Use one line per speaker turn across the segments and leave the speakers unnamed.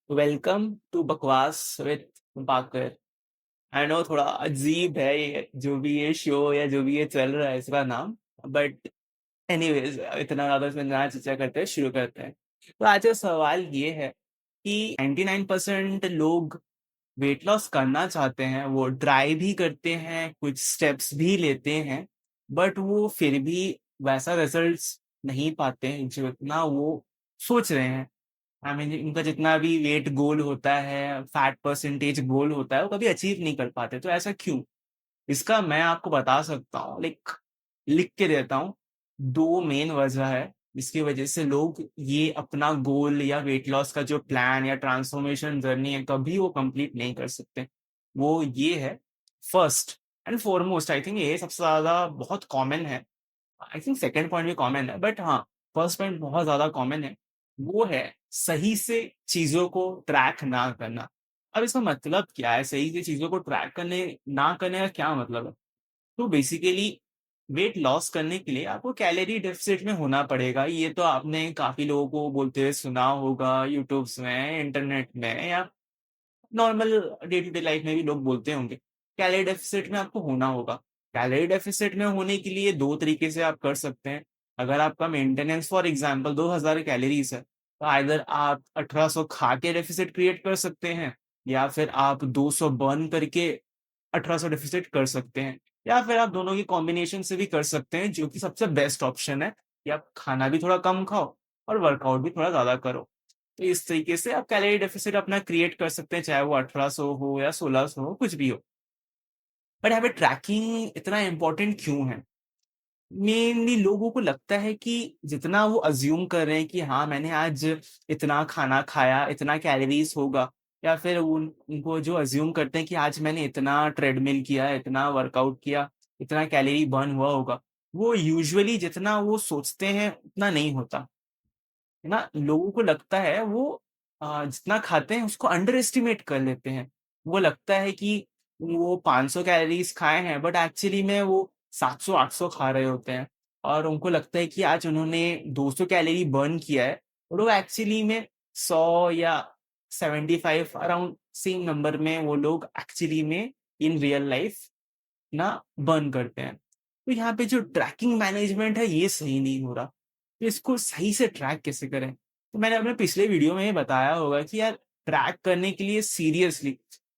Welcome to बकवास with Baqar. I know थोड़ा अजीब है ये जो भी ये शो या जो भी ये चल रहा है इसका नाम। बट एनीवेज इतना ज्यादा इसमें ना चर्चा करते हैं, शुरू करते हैं। तो आज का सवाल ये है कि 99% लोग वेट लॉस करना चाहते हैं, वो ट्राई भी करते हैं, कुछ स्टेप्स भी लेते हैं, बट वो फिर भी वैसा रिजल्ट्स नहीं पाते हैं जो इतना वो सोच रहे हैं। आई मीन उनका जितना भी वेट गोल होता है, फैट परसेंटेज गोल होता है, वो कभी अचीव नहीं कर पाते। तो ऐसा क्यों? इसका मैं आपको बता सकता हूँ, लाइक लिख के देता हूँ। दो मेन वजह है जिसकी वजह से लोग ये अपना गोल या वेट लॉस का जो प्लान या ट्रांसफॉर्मेशन जर्नी है कभी वो कंप्लीट नहीं कर सकते। वो ये है, first and foremost, I think ये सबसे ज्यादा बहुत कॉमन है। आई थिंक सेकंड पॉइंट भी कॉमन है, बट हाँ, फर्स्ट पॉइंट बहुत ज्यादा कॉमन है। वो है सही से चीजों को ट्रैक ना करना। अब इसका मतलब क्या है? सही से चीजों को ट्रैक करने ना करने का क्या मतलब है? तो बेसिकली वेट लॉस करने के लिए आपको कैलोरी डेफिसिट में होना पड़ेगा। ये तो आपने काफी लोगों को बोलते हुए सुना होगा, यूट्यूब्स में, इंटरनेट में, या normal day to day life में भी लोग बोलते होंगे। कैलोरी डेफिसिट में आपको होना होगा। कैलोरी डेफिसिट में होने के लिए दो तरीके से आप कर सकते हैं। अगर आपका मेंटेनेंस फॉर एग्जांपल 2000 कैलोरीज है, तो आइदर आप 1800 खा के डेफिसिट क्रिएट कर सकते हैं, या फिर आप 200 बर्न करके 1800 डेफिसिट कर सकते हैं, या फिर आप दोनों की कॉम्बिनेशन से भी कर सकते हैं, जो कि सबसे बेस्ट ऑप्शन है कि आप खाना भी थोड़ा कम खाओ और वर्कआउट भी थोड़ा ज्यादा करो। तो इस तरीके से आप कैलोरी डेफिसिट अपना क्रिएट कर सकते हैं, चाहे वो 1800 हो या 1600 हो, कुछ भी हो। बट यहाँ पे ट्रैकिंग इतना इंपॉर्टेंट क्यों है? मेनली लोगों को लगता है कि जितना वो अज्यूम कर रहे हैं कि हाँ मैंने आज इतना खाना खाया, इतना कैलोरीज होगा, या फिर उनको जो अज्यूम करते हैं कि आज मैंने इतना ट्रेडमिल किया, इतना वर्कआउट किया, इतना कैलोरी बर्न हुआ होगा, वो यूजुअली जितना वो सोचते हैं उतना नहीं होता है ना। लोगों को लगता है वो जितना खाते हैं उसको अंडर एस्टिमेट कर लेते हैं। वो लगता है कि वो 500 कैलोरीज खाए हैं, बट एक्चुअली में वो 700-800 खा रहे होते हैं। और उनको लगता है कि आज उन्होंने 200 कैलोरी बर्न किया है, और वो एक्चुअली में 100 या 75 अराउंड सेम नंबर में वो लोग एक्चुअली में इन रियल लाइफ ना बर्न करते हैं। तो यहाँ पे जो ट्रैकिंग मैनेजमेंट है ये सही नहीं हो रहा। तो इसको सही से ट्रैक कैसे करें? तो मैंने अपने पिछले वीडियो में ये बताया होगा कि यार, ट्रैक करने के लिए सीरियसली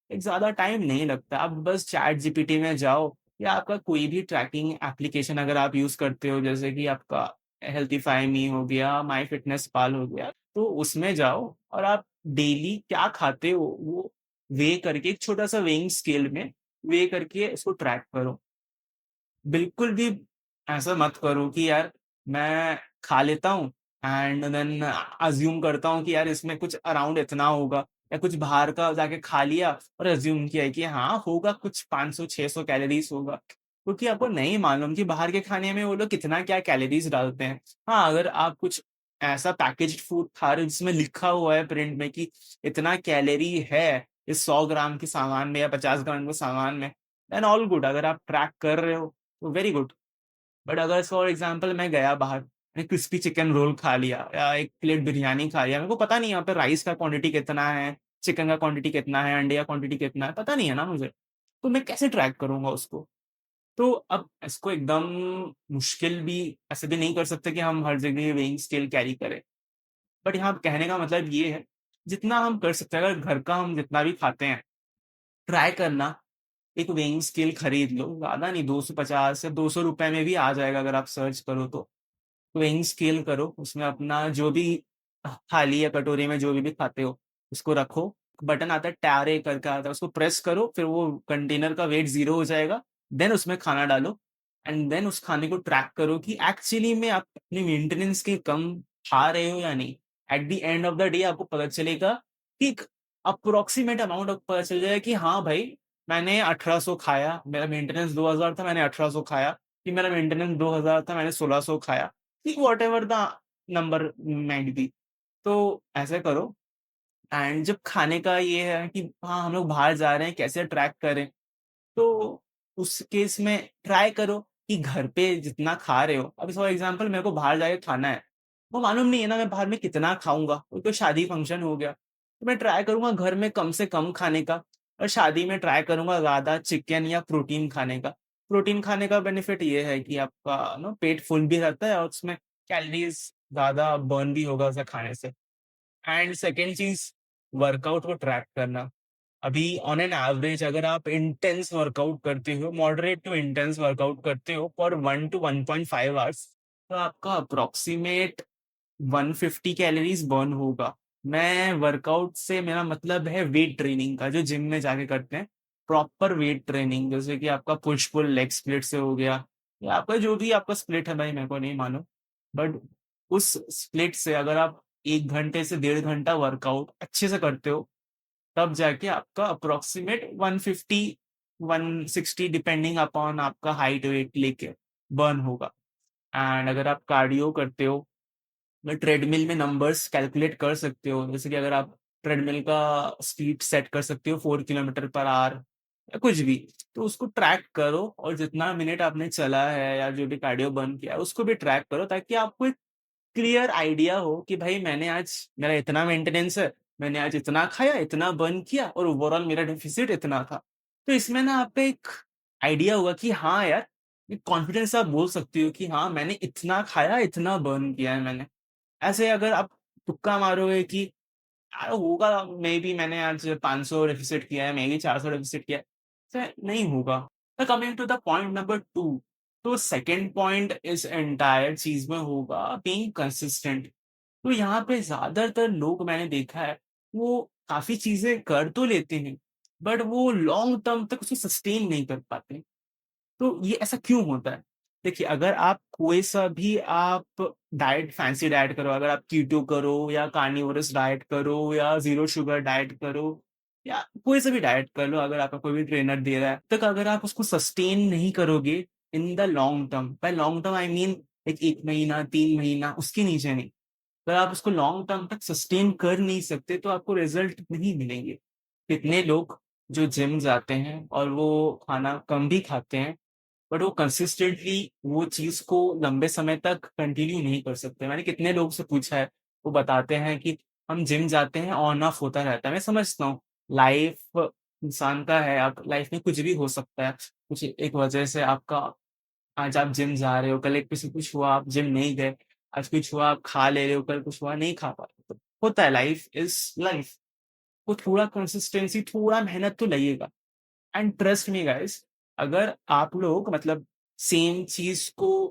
एक ज्यादा टाइम नहीं लगता। आप बस चैट जीपीटी में जाओ, या आपका कोई भी ट्रैकिंग एप्लीकेशन अगर आप यूज करते हो, जैसे कि आपका हेल्थीफाई मी हो गया, माई फिटनेस पाल हो गया, तो उसमें जाओ और आप डेली क्या खाते हो वो वे करके, एक छोटा सा वेइंग स्केल में वे करके इसको ट्रैक करो। बिल्कुल भी ऐसा मत करो कि यार मैं खा लेता हूँ एंड देन अज्यूम करता हूँ कि यार इसमें कुछ अराउंड इतना होगा, या कुछ बाहर का जाके खा लिया और अज्यूम किया कि हाँ होगा कुछ 500-600 कैलोरीज होगा, क्योंकि आपको नहीं मालूम कि बाहर के खाने में वो लोग कितना क्या कैलोरीज डालते हैं। हाँ, अगर आप कुछ ऐसा पैकेज्ड फूड खा रहे हो जिसमें लिखा हुआ है प्रिंट में कि इतना कैलोरी है इस 100 ग्राम के सामान में या 50 ग्राम के सामान में, देन ऑल गुड। अगर आप ट्रैक कर रहे हो तो वेरी गुड। बट अगर फॉर एग्जाम्पल मैं गया बाहर, मैंने क्रिस्पी चिकन रोल खा लिया या एक प्लेट बिरयानी खा लिया, मेरे को पता नहीं यहाँ पे राइस का क्वांटिटी कितना है, चिकन का क्वांटिटी कितना है, अंडे का क्वांटिटी कितना है, पता नहीं है ना मुझे। तो मैं कैसे ट्रैक करूंगा उसको? तो अब इसको एकदम मुश्किल भी ऐसे भी नहीं कर सकते कि हम हर जगह वेइंग स्केल कैरी करें। बट यहाँ कहने का मतलब ये है, जितना हम कर सकते हैं, अगर घर का हम जितना भी खाते हैं, ट्राई करना। एक वेइंग स्केल खरीद लो, ज्यादा नहीं, 250 से 200 रुपए में भी आ जाएगा अगर आप सर्च करो तो। वेइंग स्केल करो, उसमें अपना जो भी थाली या कटोरी में जो भी खाते हो उसको रखो। बटन आता है टैरे करके आता है, उसको प्रेस करो, फिर वो कंटेनर का वेट 0 हो जाएगा। देन उसमें खाना डालो एंड देन उस खाने को ट्रैक करो कि एक्चुअली में आप अपनी मेंटेनेंस के कम खा रहे हो या नहीं। At the end of the day आपको पता चलेगा कि अप्रोक्सीमेट अमाउंट आपको पता चल जाएगा कि हाँ भाई, मैंने 1800 खाया, मेरा मेंटेनेंस 2000 था, मैंने 1800 खाया, कि मेरा मेंटेनेंस 2000 था, मैंने 1600 खाया, what ever the number might be. तो ऐसे करो। एंड जब खाने का ये है कि हाँ हम लोग बाहर जा रहे हैं, कैसे ट्रैक करें, तो उस केस में ट्राई करो कि घर पे जितना खा रहे हो, अभी फॉर एग्जांपल मेरे को बाहर जाके खाना है, वो मालूम नहीं है ना मैं बाहर में कितना खाऊंगा, वो तो शादी फंक्शन हो गया, तो मैं ट्राई करूँगा घर में कम से कम खाने का, और शादी में ट्राई करूँगा ज़्यादा चिकन या प्रोटीन खाने का। प्रोटीन खाने का बेनिफिट ये है कि आपका पेट फुल भी रहता है और उसमें कैलोरीज़ ज़्यादा बर्न भी होगा उसे खाने से। एंड सेकंड चीज़, वर्कआउट को ट्रैक करना। अभी ऑन एन एवरेज अगर आप इंटेंस वर्कआउट करते हो, मॉडरेट टू इंटेंस वर्कआउट करते हो फॉर 1 टू 1.5 आवर्स, तो आपका अप्रॉक्सिमेट 150 कैलोरीज बर्न होगा। मैं वर्कआउट से मेरा मतलब है वेट ट्रेनिंग का, जो जिम में जाके करते हैं, प्रॉपर वेट ट्रेनिंग, जैसे कि आपका पुश पुल लेग स्प्लिट से हो गया, या आपका जो भी आपका स्प्लिट है भाई मेरे को नहीं मालूम, बट उस स्प्लिट से अगर आप 1 घंटे से 1.5 घंटा वर्कआउट अच्छे से करते हो, तब जाके आपका अप्रोक्सीमेट 150 160 डिपेंडिंग अपॉन आपका हाइट वेट लेके बर्न होगा। एंड अगर आप कार्डियो करते हो, मैं ट्रेडमिल में नंबर्स कैलकुलेट कर सकते हो, जैसे कि अगर आप ट्रेडमिल का स्पीड सेट कर सकते हो 4 किलोमीटर पर आवर या कुछ भी, तो उसको ट्रैक करो, और जितना मिनट आपने चला है या जो भी कार्डियो बर्न किया है उसको भी ट्रैक करो, ताकि आपको एक क्लियर आइडिया हो कि भाई मैंने आज, मेरा इतना मेंटेनेंस है, मैंने आज इतना खाया, इतना बर्न किया, और ओवरऑल मेरा डेफिसिट इतना था। तो इसमें ना आप पे एक आइडिया होगा कि हाँ यार, एक कॉन्फिडेंस आप बोल सकती हो कि हाँ मैंने इतना खाया, इतना बर्न किया है मैंने। ऐसे अगर आप तुक्का मारोगे कि यार होगा, मे बी मैंने आज 500 डेफिसिट किया है, मे बी 400 डेफिसिट किया है, तो नहीं होगा। तो coming to the point number 2, तो सेकंड पॉइंट इस एंटायर चीज में होगा बीइंग कंसिस्टेंट। तो यहाँ पे ज्यादातर लोग मैंने देखा है, वो काफी चीजें कर तो लेते हैं, बट वो लॉन्ग टर्म तक उसको सस्टेन नहीं कर पाते। तो ये ऐसा क्यों होता है? देखिए, अगर आप कोई सा भी आप डाइट, फैंसी डाइट करो, अगर आप कीटो करो या कार्निवोरस डाइट करो या जीरो शुगर डाइट करो, या कोई सा भी डाइट कर लो, अगर आपका कोई भी ट्रेनर दे रहा है, तक अगर आप उसको सस्टेन नहीं करोगे in the long term, by long term I mean एक महीना, 3 महीना, उसके नीचे नहीं, अगर आप उसको लॉन्ग टर्म तक सस्टेन कर नहीं सकते तो आपको रिजल्ट नहीं मिलेंगे। कितने लोग जो जिम जाते हैं और वो खाना कम भी खाते हैं, बट वो कंसिस्टेंटली वो चीज को लंबे समय तक कंटिन्यू नहीं कर सकते। मैंने कितने लोग से पूछा है, वो बताते हैं कि हम जिम जाते हैं, ऑन ऑफ होता रहता है। मैं समझता हूँ, लाइफ इंसान का है, आप लाइफ में कुछ भी हो सकता है, कुछ एक वजह से आपका, आज आप जिम जा रहे हो, कल एक किसी कुछ हुआ आप जिम नहीं गए, आज कुछ हुआ आप खा ले रहे हो, कल कुछ हुआ नहीं खा पा रहे, तो होता है, लाइफ इज लाइफ। वो थोड़ा कंसिस्टेंसी, थोड़ा मेहनत तो लगेगा। एंड ट्रस्ट मी गाइस, अगर आप लोग मतलब सेम चीज को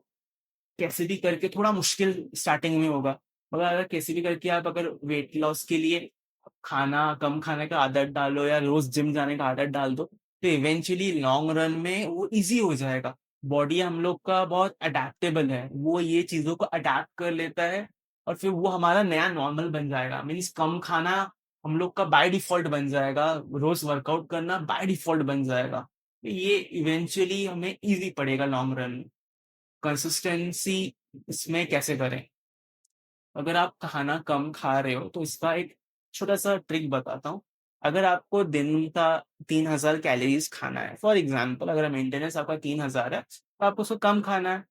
कैसे भी करके, थोड़ा मुश्किल स्टार्टिंग में होगा, मगर अगर कैसे भी करके आप अगर वेट लॉस के लिए खाना कम खाने का आदत डालो या रोज जिम जाने का आदत डाल दो, तो इवेंचुअली लॉन्ग रन में वो इजी हो जाएगा। बॉडी हम लोग का बहुत अडेप्टेबल है, वो ये चीजों को अडेप्ट कर लेता है, और फिर वो हमारा नया नॉर्मल बन जाएगा। मीन्स कम खाना हम लोग का बाय डिफॉल्ट बन जाएगा, रोज वर्कआउट करना बाय डिफॉल्ट बन जाएगा। तो ये इवेंचुअली हमें इजी पड़ेगा लॉन्ग रन में। कंसिस्टेंसी इसमें कैसे करें? अगर आप खाना कम खा रहे हो तो इसका एक छोटा सा ट्रिक बताता हूँ। अगर आपको दिन का 3,000 कैलोरीज खाना है, फॉर एग्जाम्पल अगर मेंटेनेंस आपका 3,000 है, तो आपको उसको कम खाना है,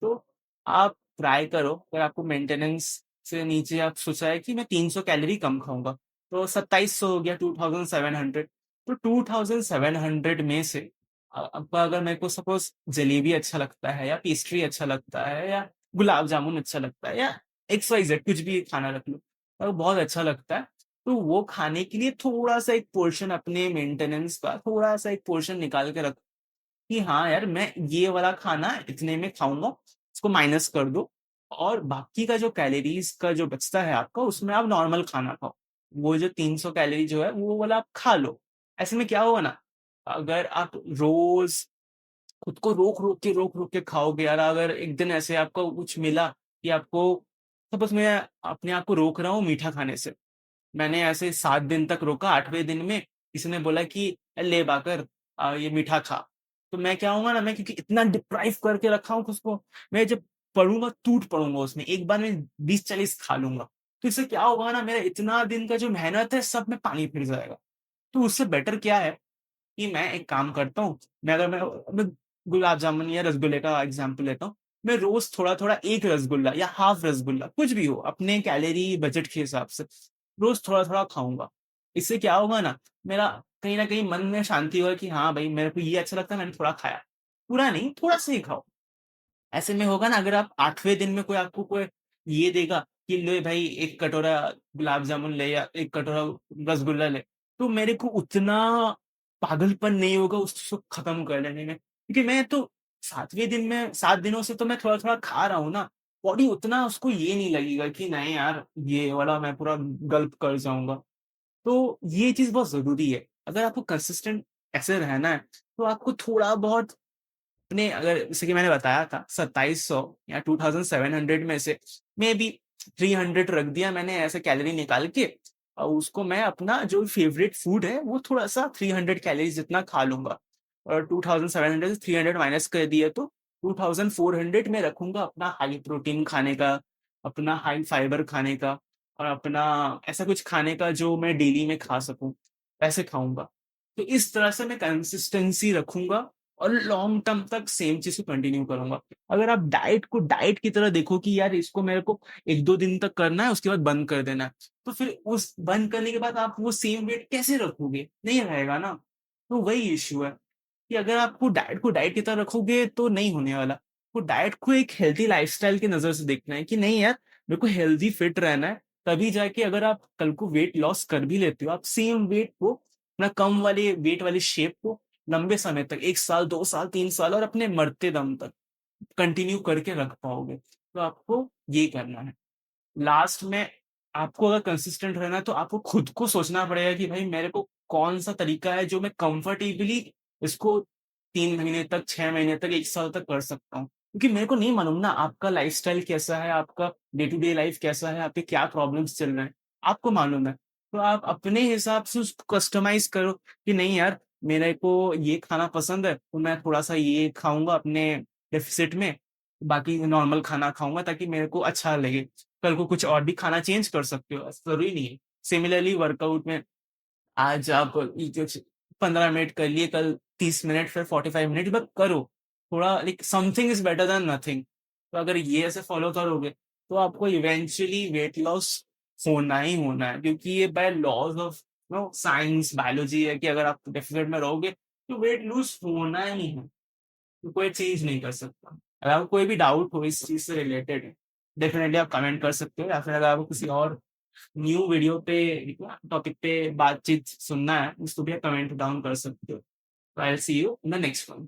तो आप ट्राई करो, अगर आपको मेंटेनेंस से नीचे आप सोचा है कि मैं 300 कैलोरी कम खाऊंगा, तो 2700 हो गया, 2,700। तो 2,700 में से आपका, अगर मेरे को सपोज जलेबी अच्छा लगता है या पेस्ट्री अच्छा लगता है या गुलाब जामुन अच्छा लगता है या एक्स वाई जेड कुछ भी खाना रख लो, और वो बहुत अच्छा लगता है, तो वो खाने के लिए थोड़ा सा एक पोर्शन, अपने मेंटेनेंस का थोड़ा सा एक पोर्शन निकाल के रख, कि हाँ यार मैं ये वाला खाना इतने में खाऊंगा, उसको माइनस कर दो, और बाकी का जो कैलोरीज का जो बचता है आपका, उसमें आप नॉर्मल खाना खाओ। वो जो 300 कैलोरी जो है वो वाला आप खा लो। ऐसे में क्या होगा ना, अगर आप रोज खुद को रोक रोक के खाओगे यार, अगर एक दिन ऐसे आपको कुछ मिला कि आपको, सपोज मैं अपने आप को रोक रहा हूँ मीठा खाने से, मैंने ऐसे 7 दिन तक रोका, 8वें दिन में किसी ने बोला कि ले बाकर ये मीठा खा, तो मैं क्या होऊंगा ना, मैं क्योंकि इतना डिप्राइव करके रखा हूँ उसको, मैं जब पढ़ूंगा टूट पड़ूंगा उसमें, एक बार में 20-40 खा लूंगा, तो इससे क्या होगा ना, मेरा इतना दिन का जो मेहनत है सब में पानी फिर जाएगा। तो उससे बेटर क्या है कि मैं एक काम करता हूँ, मैं गुलाब जामुन या रसगुल्ले का एग्जांपल लेता हूँ, मैं रोज थोड़ा थोड़ा, एक रसगुल्ला या हाफ रसगुल्ला कुछ भी हो, अपने कैलोरी बजट के हिसाब से रोज थोड़ा थोड़ा खाऊंगा। इससे क्या होगा ना, मेरा कहीं न कहीं मन में शांति होगा कि हाँ भाई, मेरे को ये अच्छा लगता है, मैंने थोड़ा खाया। पूरा नहीं, थोड़ा-सा ही खाओ। ऐसे में होगा ना, अगर आप 8वें दिन में कोई आपको कोई ये देगा कि ले भाई 1 कटोरा गुलाब जामुन ले या 1 कटोरा रसगुल्ला ले, तो मेरे को उतना पागलपन नहीं होगा उसको खत्म कर लेने में। क्योंकि मैं तो 7वें दिन में 7 दिनों से तो मैं थोड़ा-थोड़ा खा रहा हूँ ना, बॉडी उतना उसको ये नहीं लगेगा कि नहीं यार, ये वाला मैं पूरा गल्प कर जाऊँगा। तो ये चीज़ बहुत ज़रूरी है। अगर आपको कंसिस्टेंट ऐसे रहना है, तो आपको थोड़ा बहुत अपने, अगर जैसे कि मैंने बताया था 2700 या 2700 में से मे बी 300 रख दिया मैंने ऐसे कैलोरी निकाल के, और उसको मैं अपना जो फेवरेट फूड है वो थोड़ा-सा 300 कैलोरीज़ जितना खा लूँगा, और 2700 से 300 माइनस कर दिए तो 2400 में रखूँगा अपना हाई प्रोटीन खाने का, अपना हाई फाइबर खाने का, और अपना ऐसा कुछ खाने का जो मैं डेली में खा सकूँ, वैसे खाऊँगा। तो इस तरह से मैं कंसिस्टेंसी रखूँगा और लॉन्ग टर्म तक सेम चीज़ को कंटिन्यू करूँगा। अगर आप डाइट को डाइट की तरह देखो कि यार इसको मेरे को 1-2 दिन तक करना है, उसके बाद बंद कर देना है। तो फिर उस बंद करने के बाद आप वो सेम वेट कैसे रखोगे? नहीं रहेगा ना। तो वही इश्यू है कि अगर आपको डाइट को डाइट की तरह रखोगे तो नहीं होने वाला। तो डाइट को एक हेल्थी लाइफ़स्टाइल की नज़र से देखना है कि नहीं यार, मेरे को हेल्थी फिट रहना है, तभी जाके अगर आप कल को वेट लॉस कर भी लेते हो, आप सेम वेट को, अपना कम वाले वेट वाली शेप को लंबे समय तक 1 साल, 2 साल, 3 साल और अपने मरते दम तक कंटिन्यू करके रख पाओगे। तो आपको ये करना है। लास्ट में आपको अगर कंसिस्टेंट रहना है तो आपको खुद को सोचना पड़ेगा कि भाई मेरे को कौन-सा तरीका है जो मैं कंफर्टेबली इसको 3 महीने तक, 6 महीने तक, 1 साल तक कर सकता हूँ। क्योंकि मेरे को नहीं मालूम ना आपका लाइफ़स्टाइल कैसा है, आपका डे टू डे लाइफ़ कैसा है, आपके क्या प्रॉब्लम्स चल रहे हैं, आपको मालूम है। तो आप अपने हिसाब से उसको कस्टमाइज़ करो कि नहीं यार, मेरे को ये खाना पसंद है, तो मैं थोड़ा-सा ये खाऊँगा अपने डेफ़िसिट में, बाकी नॉर्मल खाना खाऊँगा ताकि मेरे को अच्छा लगे। कल को कुछ और भी खाना चेंज कर सकते हो, ऐसा ज़रूरी नहीं है। सिमिलरली वर्कआउट में आज आप ये जो 15 मिनट कर लिए, कल 30 मिनट, फिर 45 मिनट, बस करो। थोड़ा like something is better than nothing. तो अगर ये ऐसे फ़ॉलो करोगे, तो आपको इवेंचुअली वेट लॉस होना ही होना है, क्योंकि ये by laws of science, biology है कि अगर आप डेफ़िसिट में रहोगे, तो वेट लूज़ होना ही है। तो कोई चेंज नहीं कर सकता। अगर आपको कोई भी डाउट हो इस चीज़ से रिलेटेड, डेफ़िनिटली आप कमेंट कर सकते हो, या फिर अगर आपको किसी और न्यू वीडियो पे टॉपिक पे बातचीत सुनना है, उसको भी आप कमेंट डाउन कर सकते हो। So I'll see you in the next one.